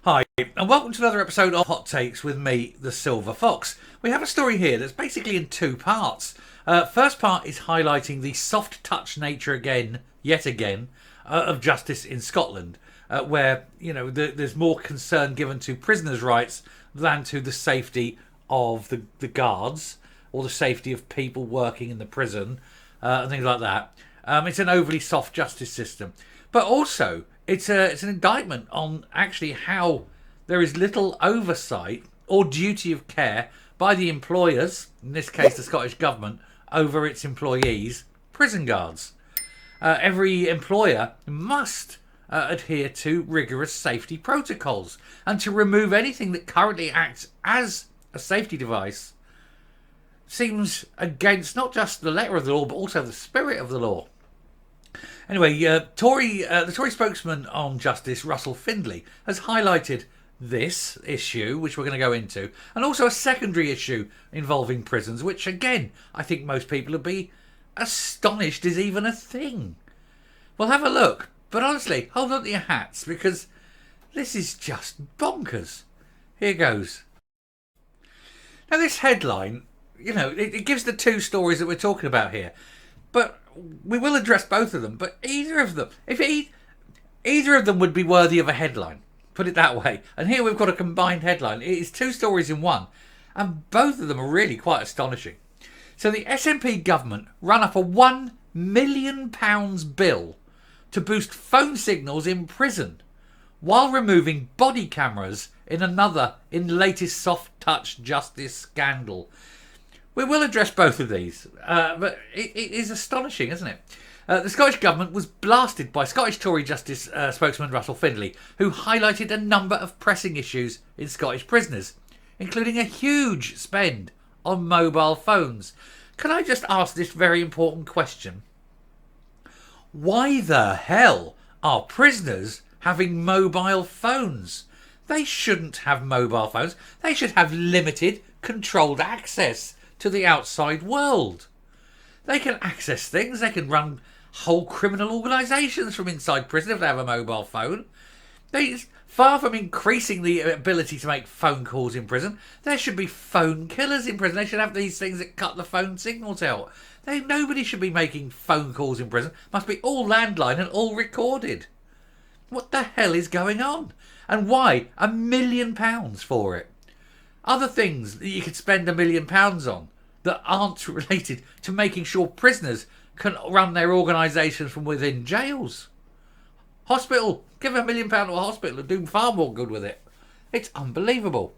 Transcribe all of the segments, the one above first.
Hi, and welcome to another episode of Hot Takes with me, the Silver Fox. We have a story here that's basically in two parts. First part is highlighting the soft touch nature yet again, of justice in Scotland, where there's more concern given to prisoners' rights than to the safety of the guards or the safety of people working in the prison and things like that. It's an overly soft justice system, but also it's an indictment on actually how there is little oversight or duty of care by the employers, in this case the Scottish Government, over its employees, prison guards. Every employer must adhere to rigorous safety protocols, and to remove anything that currently acts as a safety device seems against not just the letter of the law but also the spirit of the law. Anyway, the Tory spokesman on justice, Russell Findlay, has highlighted this issue, which we're going to go into, and also a secondary issue involving prisons, which again, I think most people would be astonished is even a thing. We'll have a look, but honestly, hold on to your hats, because this is just bonkers. Here goes. Now, this headline, it gives the two stories that we're talking about here, but we will address both of them. But either of them would be worthy of a headline, put it that way. And here we've got a combined headline. It is two stories in one, and both of them are really quite astonishing. So the SNP government ran up a £1 million bill to boost phone signals in prison, while removing body cameras in the latest soft touch justice scandal. We will address both of these, but it is astonishing, isn't it? The Scottish Government was blasted by Scottish Tory Justice spokesman Russell Findlay, who highlighted a number of pressing issues in Scottish prisoners, including a huge spend on mobile phones. Can I just ask this very important question? Why the hell are prisoners having mobile phones? They shouldn't have mobile phones. They should have limited, controlled access to the outside world. They can access things. They can run whole criminal organisations from inside prison if they have a mobile phone. Far from increasing the ability to make phone calls in prison, there should be phone killers in prison. They should have these things that cut the phone signals out. Nobody should be making phone calls in prison. Must be all landline and all recorded. What the hell is going on? And why £1 million for it? Other things that you could spend £1 million on that aren't related to making sure prisoners can run their organisations from within jails. Hospital, give £1 million to a hospital and do far more good with it. It's unbelievable.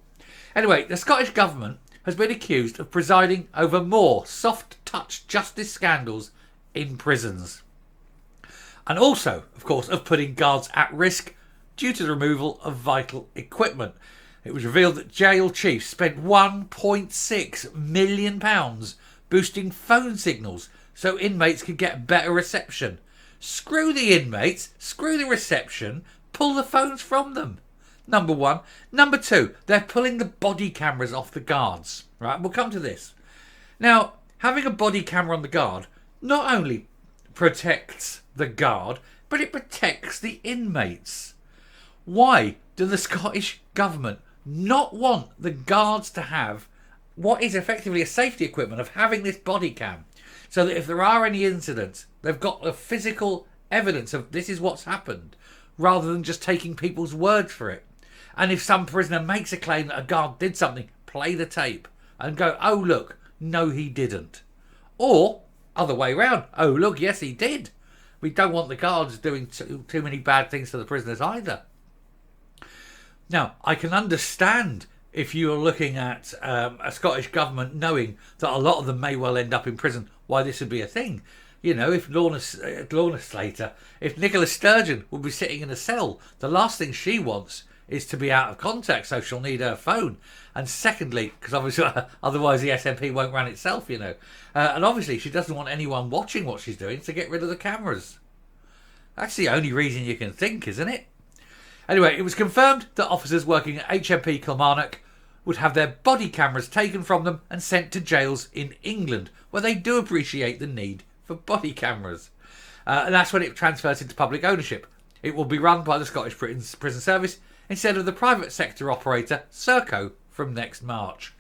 Anyway, the Scottish Government has been accused of presiding over more soft-touch justice scandals in prisons. And also, of course, of putting guards at risk due to the removal of vital equipment. It was revealed that jail chiefs spent £1.6 million boosting phone signals so inmates could get better reception. Screw the inmates, screw the reception, pull the phones from them. Number one. Number two, they're pulling the body cameras off the guards. Right, we'll come to this. Now, having a body camera on the guard not only protects the guard, but it protects the inmates. Why do the Scottish Government not want the guards to have what is effectively a safety equipment of having this body cam, so that if there are any incidents, they've got the physical evidence of this is what's happened, rather than just taking people's word for it? And if some prisoner makes a claim that a guard did something, play the tape and go, oh look, no he didn't. Or other way round, oh look, yes he did. We don't want the guards doing too many bad things to the prisoners either. Now, I can understand if you're looking at a Scottish Government knowing that a lot of them may well end up in prison, why this would be a thing. If Lorna Slater, if Nicola Sturgeon would be sitting in a cell, the last thing she wants is to be out of contact, so she'll need her phone. And secondly, because obviously otherwise the SNP won't run itself, and obviously she doesn't want anyone watching what she's doing, to get rid of the cameras. That's the only reason you can think, isn't it? Anyway, it was confirmed that officers working at HMP Kilmarnock would have their body cameras taken from them and sent to jails in England, where they do appreciate the need for body cameras. And that's when it transfers into public ownership. It will be run by the Scottish Prison Service instead of the private sector operator Serco from next March.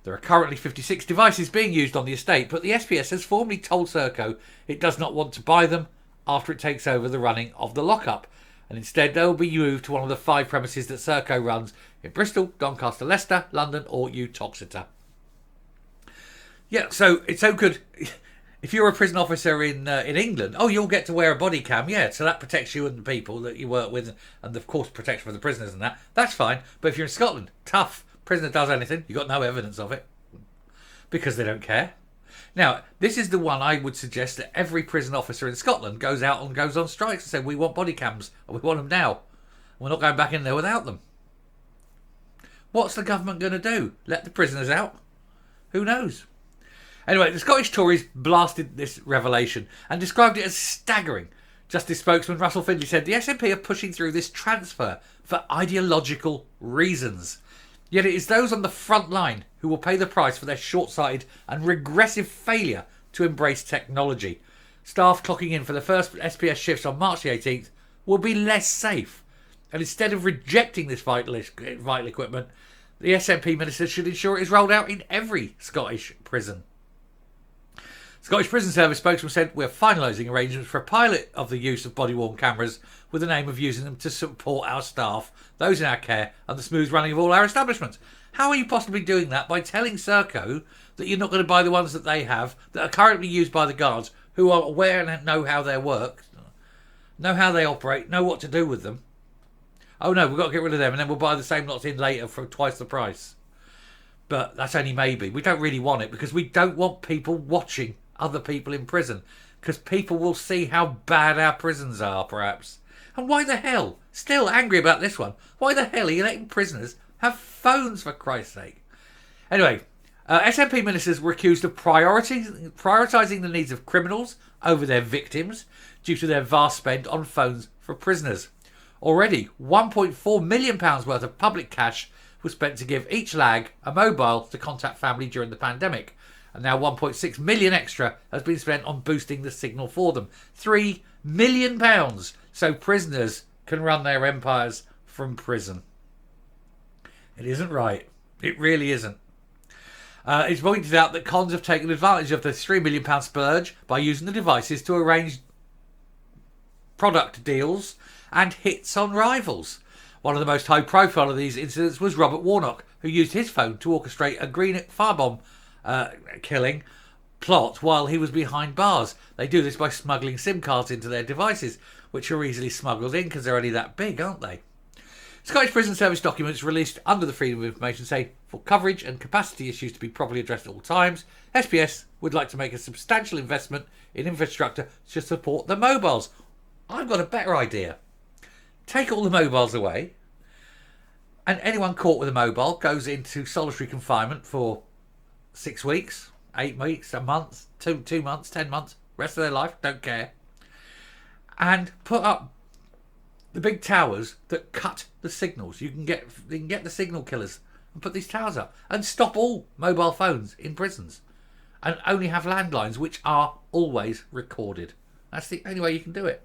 There are currently 56 devices being used on the estate, but the SPS has formally told Serco it does not want to buy them after it takes over the running of the lockup, and instead they will be moved to one of the 5 premises that Serco runs in Bristol, Doncaster, Leicester, London or Uttoxeter. Yeah, so it's so good. If you're a prison officer in England, you'll get to wear a body cam, yeah, so that protects you and the people that you work with, and of course protection for the prisoners and that. That's fine, but if you're in Scotland, tough. Prisoner does anything, you've got no evidence of it because they don't care. Now, this is the one I would suggest that every prison officer in Scotland goes out and goes on strikes and says, we want body cams, and we want them now. We're not going back in there without them. What's the government going to do? Let the prisoners out? Who knows? Anyway, the Scottish Tories blasted this revelation and described it as staggering. Justice spokesman Russell Findlay said the SNP are pushing through this transfer for ideological reasons. Yet it is those on the front line who will pay the price for their short-sighted and regressive failure to embrace technology. Staff clocking in for the first SPS shifts on March the 18th will be less safe. And instead of rejecting this vital equipment, the SNP minister should ensure it is rolled out in every Scottish prison. Scottish Prison Service spokesman said, we're finalising arrangements for a pilot of the use of body-worn cameras with the aim of using them to support our staff, those in our care, and the smooth running of all our establishments. How are you possibly doing that by telling Serco that you're not going to buy the ones that they have, that are currently used by the guards, who are aware and know how they work, know how they operate, know what to do with them? Oh no, we've got to get rid of them and then we'll buy the same lots in later for twice the price. But that's only maybe. We don't really want it because we don't want people watching other people in prison, because people will see how bad our prisons are, perhaps. And why the hell, still angry about this one, why the hell are you letting prisoners have phones, for Christ's sake? Anyway, SNP ministers were accused of prioritising the needs of criminals over their victims due to their vast spend on phones for prisoners. Already, £1.4 million worth of public cash was spent to give each lag a mobile to contact family during the pandemic. And now £1.6 million extra has been spent on boosting the signal for them. £3 million so prisoners can run their empires from prison. It isn't right. It really isn't. It's pointed out that cons have taken advantage of the £3 million splurge by using the devices to arrange product deals and hits on rivals. One of the most high profile of these incidents was Robert Warnock, who used his phone to orchestrate a green firebomb killing plot while he was behind bars. They do this by smuggling SIM cards into their devices, which are easily smuggled in because they're only that big, aren't they? Scottish Prison Service documents released under the Freedom of Information say, for coverage and capacity issues to be properly addressed at all times, SPS would like to make a substantial investment in infrastructure to support the mobiles. I've got a better idea. Take all the mobiles away, and anyone caught with a mobile goes into solitary confinement for 6 weeks, 8 weeks, a month, 2 months, 10 months, rest of their life, don't care. And put up the big towers that cut the signals. You can get the signal killers and put these towers up and stop all mobile phones in prisons and only have landlines which are always recorded. That's the only way you can do it.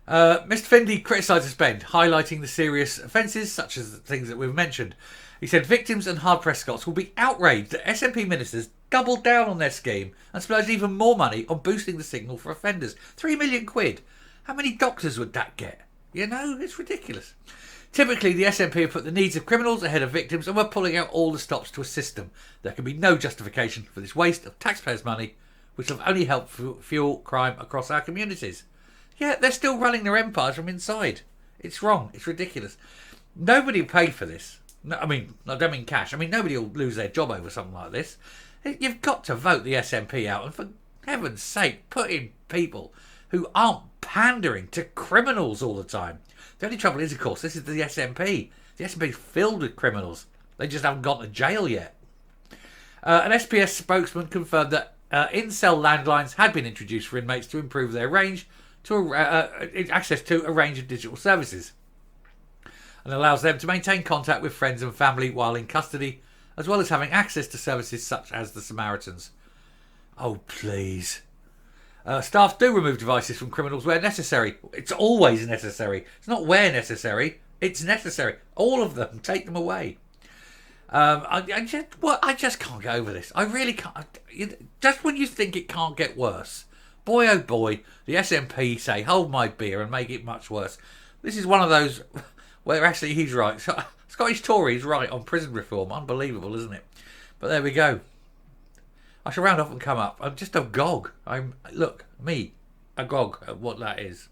Mr. Findlay criticised the spend, highlighting the serious offences such as the things that we've mentioned. He said victims and hard-pressed Scots will be outraged that SNP ministers doubled down on their scheme and splurged even more money on boosting the signal for offenders. £3 million. How many doctors would that get? You know, it's ridiculous. Typically, the SNP have put the needs of criminals ahead of victims and were pulling out all the stops to assist them. There can be no justification for this waste of taxpayers' money, which will only help fuel crime across our communities. Yeah, they're still running their empires from inside. It's wrong. It's ridiculous. Nobody will pay for this. No, I don't mean cash. Nobody will lose their job over something like this. You've got to vote the SNP out, and for heaven's sake, put in people who aren't pandering to criminals all the time. The only trouble is, of course, this is the SNP. The SNP is filled with criminals. They just haven't gone to jail yet. An SPS spokesman confirmed that in-cell landlines had been introduced for inmates to improve their range to access to a range of digital services, and allows them to maintain contact with friends and family while in custody, as well as having access to services such as the Samaritans. Oh, please. Staff do remove devices from criminals where necessary. It's always necessary. It's not where necessary. It's necessary. All of them. Take them away. I just can't get over this. I really can't. Just when you think it can't get worse, boy oh boy, the SNP say hold my beer and make it much worse. This is one of those where actually he's right. Scottish Tories right on prison reform. Unbelievable, isn't it? But there we go. I shall round off and come up. I'm just agog. Look, me, agog at what that is.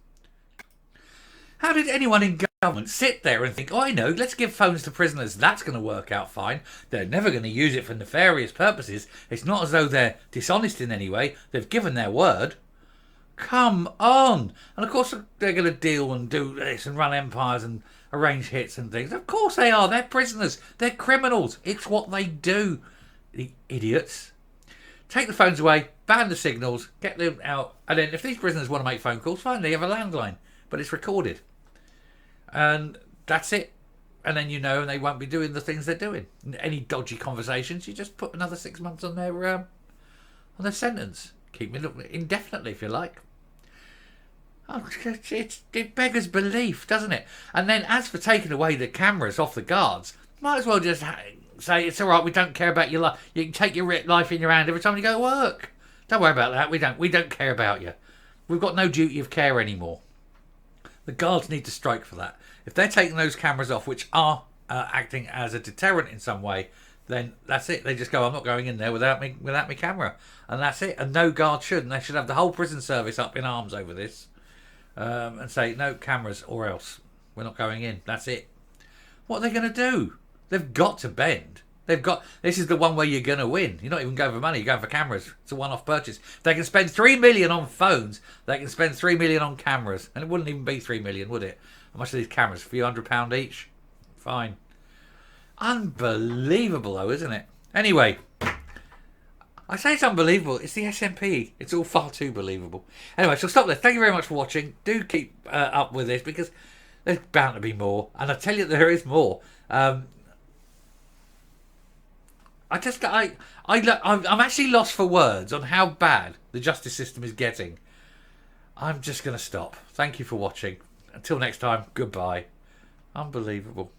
How did anyone in government sit there and think, oh, I know, let's give phones to prisoners. That's going to work out fine. They're never going to use it for nefarious purposes. It's not as though they're dishonest in any way. They've given their word. Come on. And of course, they're going to deal and do this and run empires and arrange hits and things. Of course they are. They're prisoners. They're criminals. It's what they do. The idiots. Take the phones away, ban the signals, get them out. And then if these prisoners want to make phone calls, fine, they have a landline. But it's recorded. And that's it. And then and they won't be doing the things they're doing. Any dodgy conversations, you just put another 6 months on their sentence. Keep it indefinitely if you like. Oh, it beggars belief, doesn't it? And then as for taking away the cameras off the guards, might as well just say it's all right. We don't care about your life. You can take your life in your hand every time you go to work. Don't worry about that. We don't care about you. We've got no duty of care anymore. The guards need to strike for that. If they're taking those cameras off, which are acting as a deterrent in some way, then that's it. They just go, I'm not going in there without me camera, and that's it. And no guard should. And they should have the whole prison service up in arms over this, and say no cameras or else we're not going in. That's it. What are they going to do? They've got to bend. This is the one where you're going to win. You're not even going for money. You're going for cameras. It's a one-off purchase. If they can spend $3 million on phones, they can spend $3 million on cameras. And it wouldn't even be $3 million, would it? How much are these cameras? A few £100 each? Fine. Unbelievable, though, isn't it? Anyway, I say it's unbelievable. It's the SNP. It's all far too believable. Anyway, so stop there. Thank you very much for watching. Do keep up with this because there's bound to be more. And I tell you, there is more. I'm actually lost for words on how bad the justice system is getting. I'm just going to stop. Thank you for watching. Until next time, goodbye. Unbelievable.